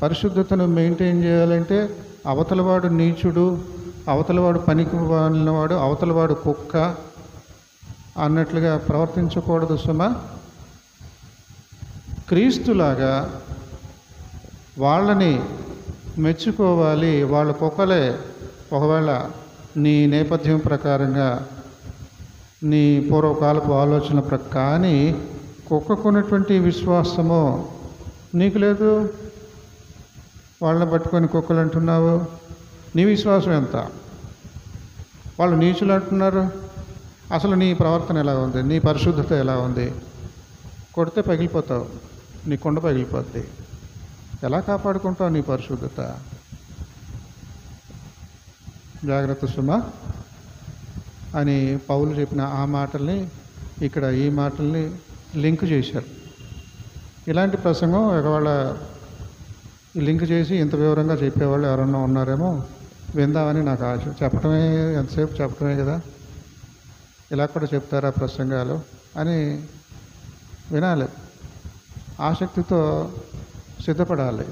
పరిశుద్ధతను మెయింటైన్ చేయాలంటే అవతలవాడు నీచుడు, అవతలవాడు పనికి వాడినవాడు, అవతలవాడు కుక్క అన్నట్లుగా ప్రవర్తించకూడదు సుమా. క్రీస్తులాగా వాళ్ళని మెచ్చుకోవాలి. వాళ్ళ కుక్కలే ఒకవేళ నీ నేపథ్యం ప్రకారంగా, నీ పూర్వకాలపు ఆలోచన కానీ కుక్కకున్నటువంటి విశ్వాసము నీకు లేదు. వాళ్ళని పట్టుకొని కుక్కలు అంటున్నావు. నీ విశ్వాసం ఎంత? వాళ్ళు నీచులు అంటున్నారు. అసలు నీ ప్రవర్తన ఎలా ఉంది? నీ పరిశుద్ధత ఎలా ఉంది? కొడితే పగిలిపోతావు, నీ కొండ పగిలిపోద్ది. ఎలా కాపాడుకుంటావు నీ పరిశుద్ధత? జాగ్రత్త సుమా అని పౌలు చెప్పిన ఆ మాటల్ని ఇక్కడ ఈ మాటల్ని లింక్ చేశారు. ఇలాంటి ప్రసంగం ఒకవేళ లింక్ చేసి ఇంత వివరంగా చెప్పేవాళ్ళు ఎవరన్నా ఉన్నారేమో విందామని నాకు ఆశ. చెప్పడమే ఎంతసేపు చెప్పడమే కదా, ఇలా కూడా చెప్తారా ప్రసంగాలు అని వినాలి. ఆసక్తితో సిద్ధపడాలి.